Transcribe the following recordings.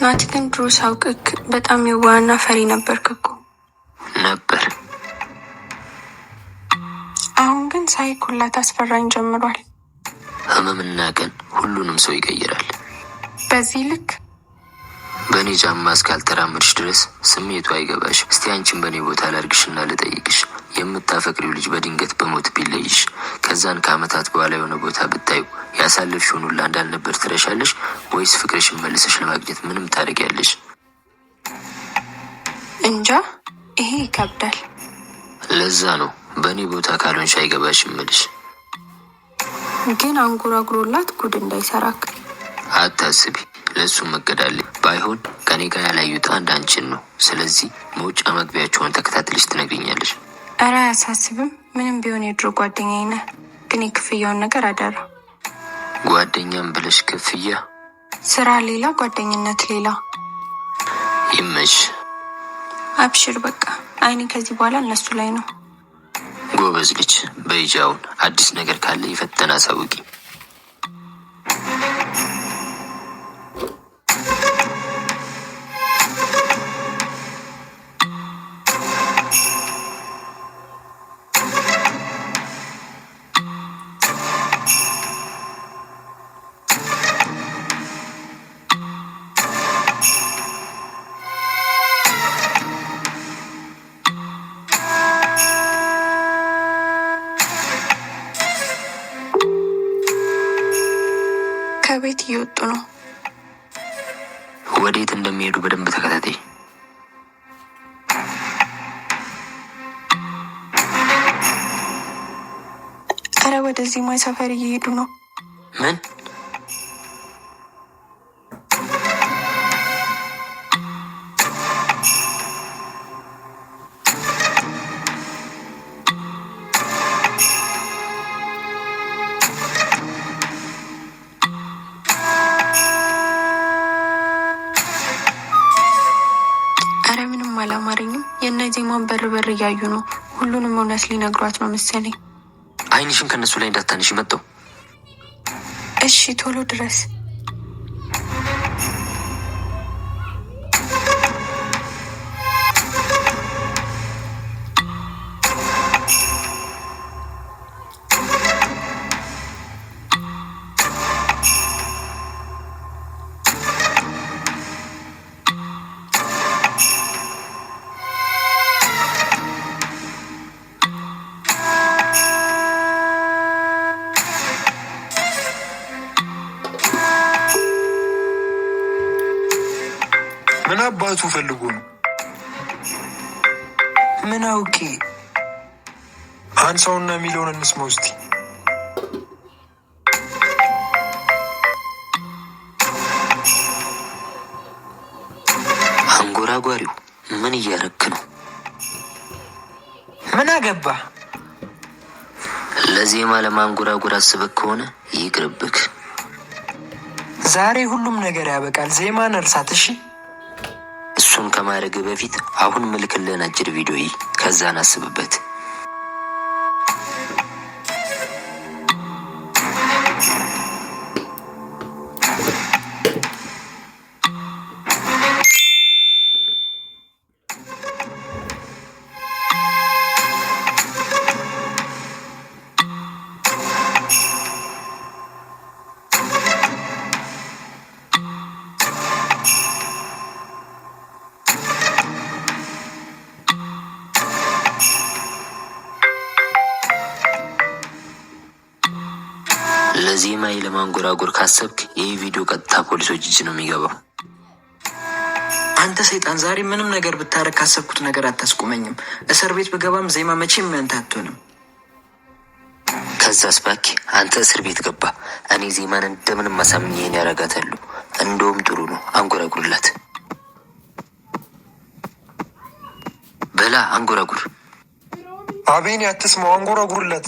ናቲ ግን ድሮ ሳውቅክ በጣም የዋህና ፈሪ ነበርክ እኮ ነበር። አሁን ግን ሳይክ ሁላ ታስፈራኝ ጀምሯል። ህመምና ቀን ሁሉንም ሰው ይቀይራል። በዚህ ልክ በእኔ ጫማ እስካልተራመድሽ ድረስ ስሜቱ አይገባሽ። እስቲ አንቺን በእኔ ቦታ ላርግሽና ልጠይቅሽ። የምታፈቅሪው ልጅ በድንገት በሞት ቢለይሽ፣ ከዛን ከአመታት በኋላ የሆነ ቦታ ብታዩ ያሳለፍሽውን ሁላ እንዳልነበር ትረሻለሽ ወይስ ፍቅርሽን መልሰሽ ለማግኘት ምንም ታደርጊያለሽ? እንጃ፣ ይሄ ይከብዳል። ለዛ ነው በእኔ ቦታ ካልሆንሽ አይገባሽም እልሽ። ግን አንጎራጉሮላት ጉድ እንዳይሰራክ አታስቢ። ለእሱም መገዳለ ባይሆን ከኔ ጋር ያላዩት አንድ አንቺን ነው። ስለዚህ መውጫ መግቢያቸውን ተከታትልሽ ትነግሪኛለሽ። እረ አያሳስብም። ምንም ቢሆን የድሮ ጓደኛዬ ነህ። ግን የክፍያውን ነገር አደራ። ጓደኛም ብለሽ ክፍያ? ስራ ሌላ፣ ጓደኝነት ሌላ። ይመሽ። አብሽር በቃ። አይኔ ከዚህ በኋላ እነሱ ላይ ነው። ጎበዝ ልጅ። በይጃውን አዲስ ነገር ካለ ይፈተና አሳውቂ። ከቤት እየወጡ ነው። ወዴት እንደሚሄዱ በደንብ ተከታታይ። አረ ወደዚህ ማይ ሰፈር እየሄዱ ነው። ምን? አላማረኝም። የእነዚህ ማን በር እያዩ ነው። ሁሉንም እውነት ሊነግሯት ነው መሰለኝ። አይንሽን ከነሱ ላይ እንዳታንሽ መጣው። እሺ ቶሎ ድረስ። ምን አባቱ ፈልጎ ነው? ምን አውቄ። አንሳውና የሚለውን እንስማው እስቲ። አንጎራጓሪው ምን እያረክ ነው? ምን አገባ? ለዜማ ለማንጎራጎር አስበክ ከሆነ ይቅርብክ። ዛሬ ሁሉም ነገር ያበቃል። ዜማን እርሳት እሺ። እሱን ከማድረግ በፊት አሁን ምልክልን አጭር ቪዲዮ ከዛን አስብበት። ለዜማ ለማንጎራጎር ካሰብክ ይህ ቪዲዮ ቀጥታ ፖሊሶች እጅ ነው የሚገባው። አንተ ሰይጣን፣ ዛሬ ምንም ነገር ብታረግ ካሰብኩት ነገር አታስቆመኝም። እስር ቤት ብገባም ዜማ መቼም ያንተ አትሆንም። ከዛስ ባኪ አንተ እስር ቤት ገባ፣ እኔ ዜማን እንደምንም ማሳምኝ ይሄን ያረጋታሉ። እንደውም ጥሩ ነው፣ አንጎራጉርላት። በላ አንጎራጉር። አቤኔ አትስማው፣ አንጎራጉርላት።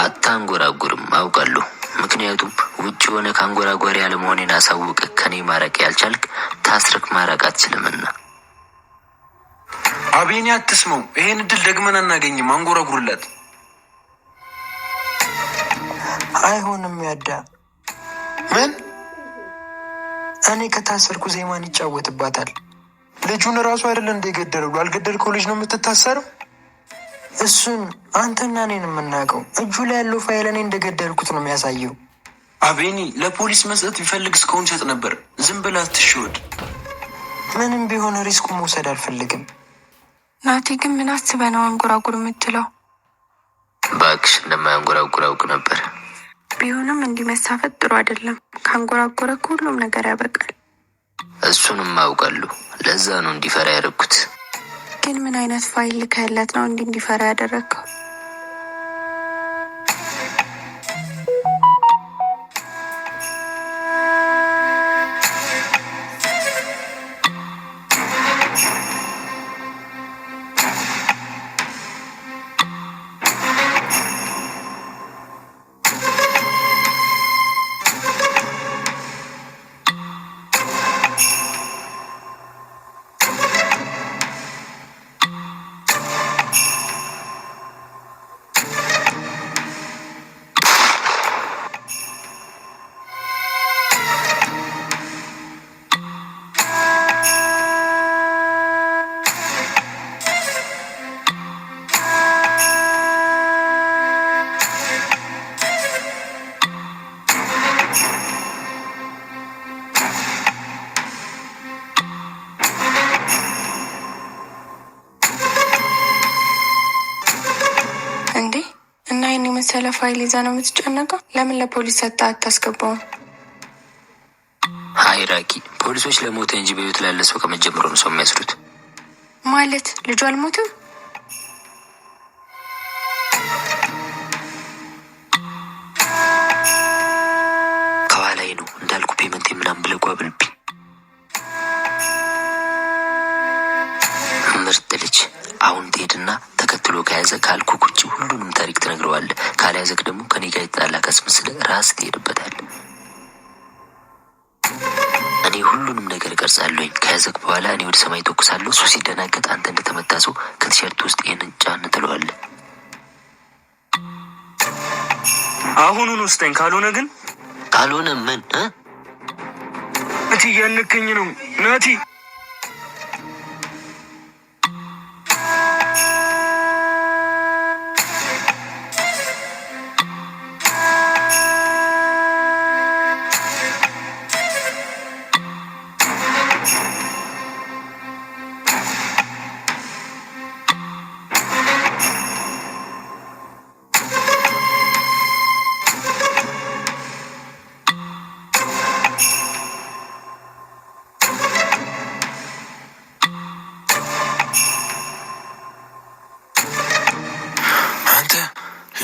አታንጎራጉርም አውቃለሁ። ምክንያቱም ውጭ ሆነ ከአንጎራጓሪ ያለመሆኔን አሳውቅ ከኔ ማረቅ ያልቻልክ ታስረክ ማረቅ አትችልምና። አቤኔ አትስማው፣ ይሄን እድል ደግመን አናገኝም። አንጎራጉርላት። አይሆንም ያዳ። ምን? እኔ ከታሰርኩ ዜማን ይጫወትባታል። ልጁን እራሱ አይደለ እንደገደለው አልገደልከው ልጅ ነው የምትታሰረው? እሱን አንተና እኔን የምናውቀው እጁ ላይ ያለው ፋይል እኔ እንደገደልኩት ነው የሚያሳየው። አቤኒ ለፖሊስ መስጠት ቢፈልግ እስካሁን ሰጥ ነበር። ዝም ብላ አትሸወድ። ምንም ቢሆን ሪስኩ መውሰድ አልፈልግም። ናቲ ግን ምን አስበህ ነው አንጎራጉር የምትለው? እባክሽ እንደማያንጎራጉር አውቅ ነበር። ቢሆንም እንዲህ መሳፈጥ ጥሩ አይደለም። ካንጎራጎረ ሁሉም ነገር ያበቃል። እሱንም አውቃለሁ። ለዛ ነው እንዲፈራ ያደረኩት። ግን ምን አይነት ፋይል ልከህለት ነው እንዲፈራ ያደረግከው? የመሰለ ፋይል ይዛ ነው የምትጨነቀው? ለምን ለፖሊስ ሰጣ አታስገባውም? አይ ራኪ፣ ፖሊሶች ለሞተ እንጂ በህይወት ላለ ሰው ከመጀመሩ ነው ሰው የሚያስሩት። ማለት ልጁ አልሞትም? ከኋላዬ ነው እንዳልኩ ፔመንት ምናምን ብለህ ጓብልብኝ። ምርጥ ልጅ። አሁን ትሄድና ተከትሎ ከያዘ ካልኩ ቁጭ ሁሉንም ታሪክ ትነግረዋለህ። ካልያዘክ ደግሞ ከኔ ጋር ይጣላ ካስመስለህ ራስህ ትሄድበታለህ። እኔ ሁሉንም ነገር ቀርጻለሁኝ። ከያዘክ በኋላ እኔ ወደ ሰማይ ተኩሳለሁ። እሱ ሲደናገጥ አንተ እንደተመታ ሰው ከቲሸርት ውስጥ ይህንን ጫን ትለዋለህ። አሁኑን ውስጠኝ። ካልሆነ ምን እቲ እያነከኝ ነው ናቲ።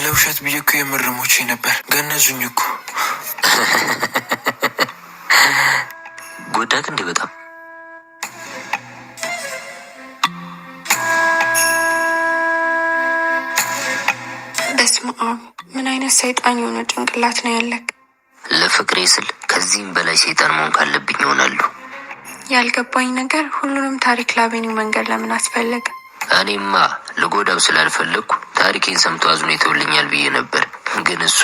ለውሸት ብዬ እኮ የምርሞች ነበር። ገነዙኝ እኮ። ጎዳክ እንዴ? በጣም በስመ አብ! ምን አይነት ሰይጣን የሆነ ጭንቅላት ነው ያለክ? ለፍቅሬ ስል ከዚህም በላይ ሰይጣን መሆን ካለብኝ ይሆናሉ። ያልገባኝ ነገር ሁሉንም ታሪክ ላቤኒው መንገድ ለምን አስፈለገ? እኔማ ልጎዳው ስላልፈለግኩ ታሪኬን ሰምቶ አዝኖ ይተውልኛል ብዬ ነበር። ግን እሱ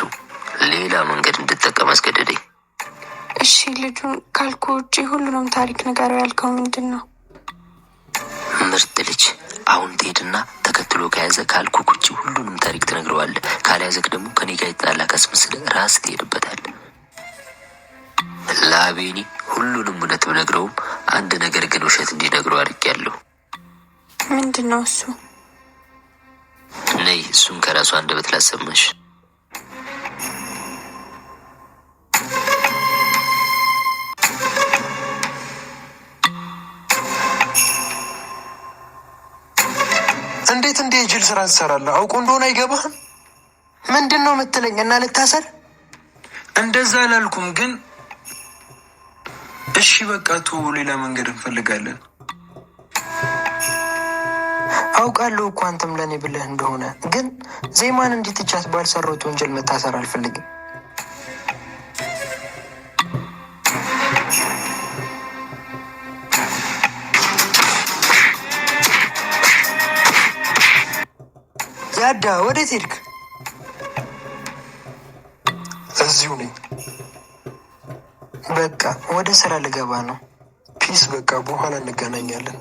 ሌላ መንገድ እንድጠቀም አስገደደኝ። እሺ ልጁን ካልኩ ውጪ ሁሉንም ታሪክ ንገረው ያልከው ምንድን ነው? ምርጥ ልጅ። አሁን ትሄድና ተከትሎ ከያዘ ካልኩ ውጪ ሁሉንም ታሪክ ትነግረዋለህ። ካልያዘክ ደግሞ ከኔ ጋር ይጣላ ካስመስለህ ራስህ ትሄድበታለህ። ለአቤኒ ሁሉንም እውነት ብነግረውም አንድ ነገር ግን ውሸት እንዲነግረው አድርጌያለሁ። ምንድን ነው እሱ? ነይ እሱን ከራሱ አንደበት ላሰማሽ። እንዴት እንደ የጅል ስራ ትሰራለህ? አውቆ እንደሆነ አይገባህም? ምንድን ነው የምትለኝ? እና ልታሰር? እንደዛ አላልኩም፣ ግን እሺ በቃ ቶ ሌላ መንገድ እንፈልጋለን። አውቃለሁ እኮ አንተም ለእኔ ብለህ እንደሆነ፣ ግን ዜማን እንዲትቻት ባልሰራሁት ወንጀል መታሰር አልፈልግም። ያዳ ወዴት ሄድክ? እዚሁ ነኝ። በቃ ወደ ስራ ልገባ ነው። ፒስ። በቃ በኋላ እንገናኛለን።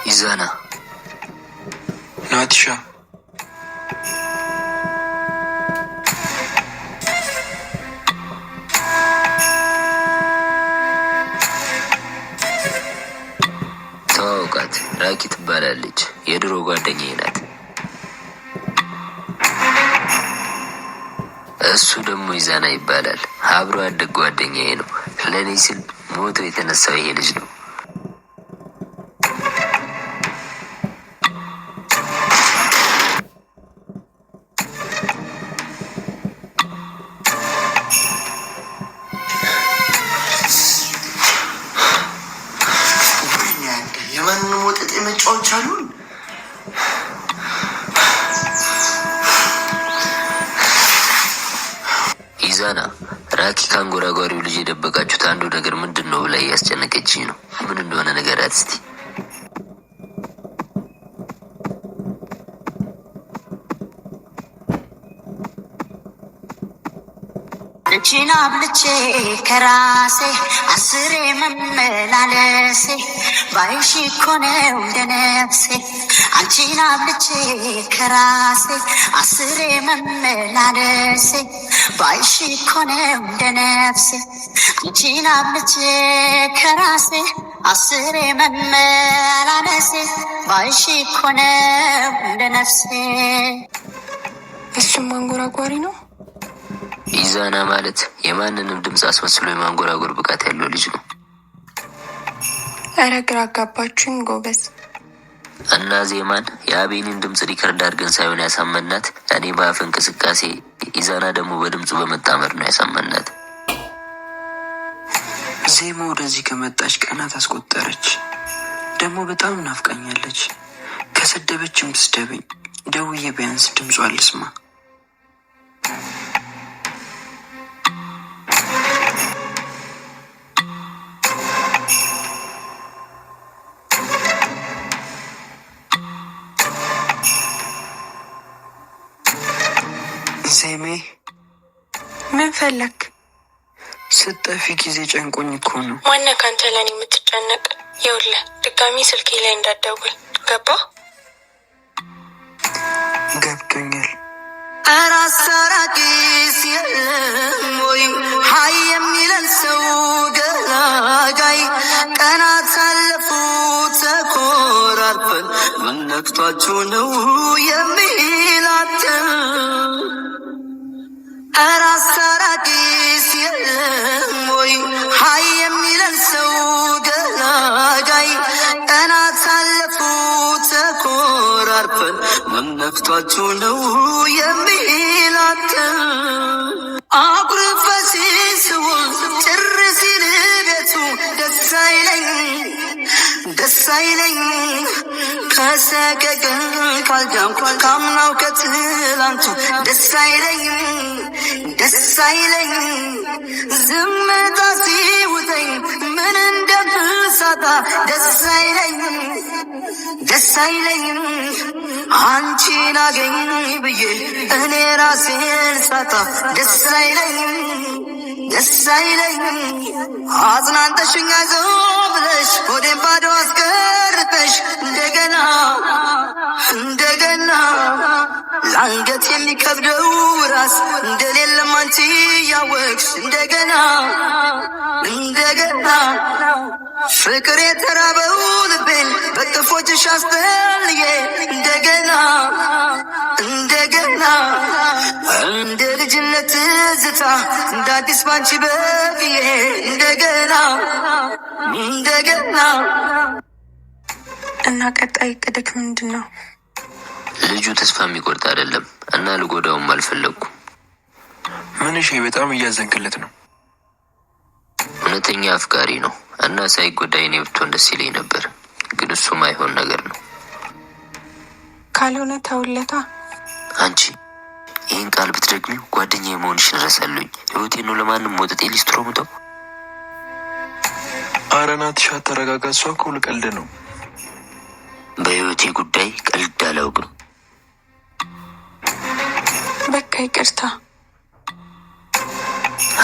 ኢዛና ናቲሻ ተዋውቃት፣ ራኪ ትባላለች። የድሮ ጓደኛዬ ናት። እሱ ደግሞ ኢዛና ይባላል። አብሮ ያደግ ጓደኛዬ ነው። ለእኔ ሲል ሞቶ የተነሳው ይሄ ልጅ ነው። የማንም ወጠጤ መጫወቻ አሉን። ኢዛና፣ ራኪ ከአንጎራጓሪው ልጅ የደበቃችሁት አንዱ ነገር ምንድን ነው ብላ እያስጨነቀችኝ ነው። ምን እንደሆነ ንገራት እስቲ። አንቺን አብልጬ ከራሴ አስሬ መመላለሴ ባይሽ እኮ ነው እንደ ነፍሴ። አንቺን አብልጬ ከራሴ አስሬ መመላለሴ ባይሽ እኮ ነው እንደ ነፍሴ። አንቺን አብልጬ ከራሴ አስሬ መመላለሴ ባይሽ እኮ ነው እንደ ነፍሴ። እሱም አንጎራጓሪ ነው። ኢዛና ማለት የማንንም ድምፅ አስመስሎ የማንጎራጎር ብቃት ያለው ልጅ ነው። እረ ግራ አጋባችሁኝ ጎበዝ። እና ዜማን የአቤኒን ድምፅ ሪከርድ አድርገን ሳይሆን ያሳመናት እኔ በአፍ እንቅስቃሴ፣ ኢዛና ደግሞ በድምፁ በመጣመር ነው ያሳመናት። ዜማ ወደዚህ ከመጣች ቀናት አስቆጠረች። ደግሞ በጣም ናፍቃኛለች። ከሰደበችም ትስደበኝ፣ ደውዬ ቢያንስ ድምጿ አልስማ። ዜሜ፣ ምን ፈለክ? ስጠፊ ጊዜ ጨንቆኝ እኮ ነው። ማነው ካንተ ለኔ የምትጨነቅ? ይኸውልህ ድጋሚ ስልኬ ላይ እንዳትደውል ገባ? ገብቶኛል። ኧረ አሳራቂስ የለም ወይ ሀይ የሚለን ሰው ገላጋይ። ቀናት አለፉ ተኮራርፈን ምን ነክቷችሁ ነው የሚላትን? ኧረ አሳራቂስ የለም ወይ ሀይ የሚለን ሰው ገላጋይ። ቀናት አለፉ ተኮራርፈን ምን ነክቷችሁ ነው የሚላትን? አኩርፈ ሲስቡን ጭር ሲል ቤቱ ደስ አይለኝ ደስ አይለኝ። ከሰቀቀን ካልጃንኩ ካምናው ከትላንቱ ደስ አይለኝ ደስ አይለኝ። ዝምታ ሲውጠኝ ምን እንደምሳታ ደስ አይለኝ ደስ አይለኝ። አንቺን አገኝ ብዬ እኔ ራሴን ሳጣ ደስ አይለኝ ደስ አይለኝ። አጽናንተሽኝ አይዞህ ብለሽ ሆዴን ባዶ አስቀርተሽ እንደገና እንደገና ለአንገት የሚከብደው ራስ እንደሌለም አንቺ ያወቅሽ እንደገና እንደገና ፍቅር የተራበው ልቤን በቅፎችሽ አስጠልዬ እንደገና እንደገና እንደ ልጅ የልጅነት ትዝታ እንደ አዲስ ባንቺ በብዬ እንደገና እና ቀጣይ እቅድክ ምንድን ነው? ልጁ ተስፋ የሚቆርጥ አይደለም እና ልጎዳውም አልፈለግኩም። ምንሽ በጣም እያዘንክለት ነው። እውነተኛ አፍቃሪ ነው እና ሳይጎዳ እኔ ብትሆን ደስ ይለኝ ነበር፣ ግን እሱ ማይሆን ነገር ነው። ካልሆነ ተውለታ። አንቺ ይህን ቃል ብትደግሚው ጓደኛዬ መሆንሽን እረሳለሁኝ። ህይወቴን ነው ለማንም ወጠጤ ሊስትሮ ምተው። ኧረ ናትሽ አተረጋጋ። እሷ እኮ ልቀልድ ነው። በህይወቴ ጉዳይ ቀልድ አላውቅም። በቃ ይቅርታ።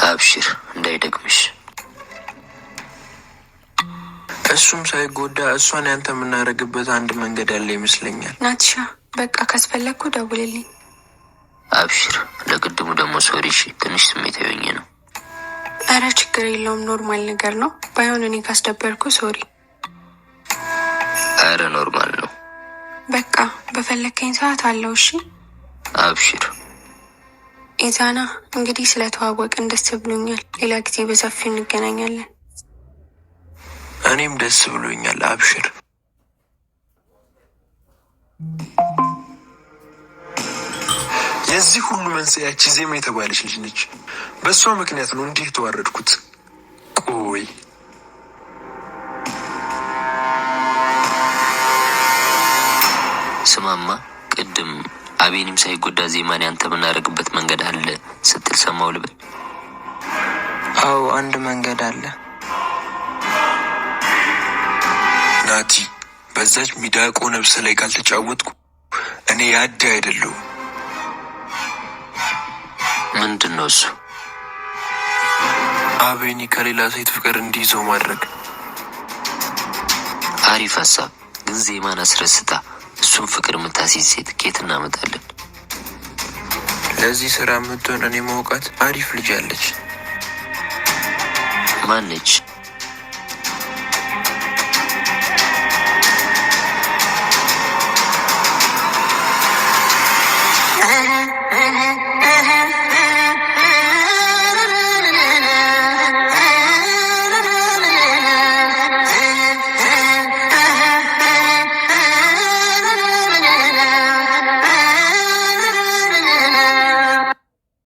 አብሽር እንዳይደግምሽ። እሱም ሳይጎዳ እሷን ያንተ የምናደርግበት አንድ መንገድ ያለ ይመስለኛል። ናትሻ በቃ ካስፈለግኩ ደውልልኝ። አብሽር። ለቅድሙ ደግሞ ሶሪ። እሺ ትንሽ ስሜታዊ ሆኜ ነው። እረ ችግር የለውም ኖርማል ነገር ነው። ባይሆን እኔ ካስደበርኩ ሶሪ። አረ ኖርማል ነው። በቃ በፈለከኝ ሰዓት አለው። እሺ አብሽር። ኢዛና እንግዲህ ስለተዋወቅን ደስ ብሎኛል። ሌላ ጊዜ በሰፊው እንገናኛለን። እኔም ደስ ብሎኛል። አብሽር። የዚህ ሁሉ መንስኤያች ዜማ የተባለች ልጅ ነች። በእሷ ምክንያት ነው እንዲህ የተዋረድኩት። ቆይ ስማማ፣ ቅድም አቤኒም ሳይጎዳ ዜማን ያንተ የምናደርግበት መንገድ አለ ስትል ሰማው ልበል? አዎ አንድ መንገድ አለ። ናቲ፣ በዛች ሚዳቆ ነብስ ላይ ካልተጫወትኩ እኔ ያደ አይደለሁም። ምንድን ነው እሱ? አቤኒ ከሌላ ሴት ፍቅር እንዲይዘው ማድረግ። አሪፍ ሀሳብ፣ ግን ዜማን አስረስታ እሱን ፍቅር የምታስይዝ ሴት ኬት እናመጣለን? ለዚህ ስራ የምትሆን እኔ ማውቃት አሪፍ ልጅ አለች። ማነች?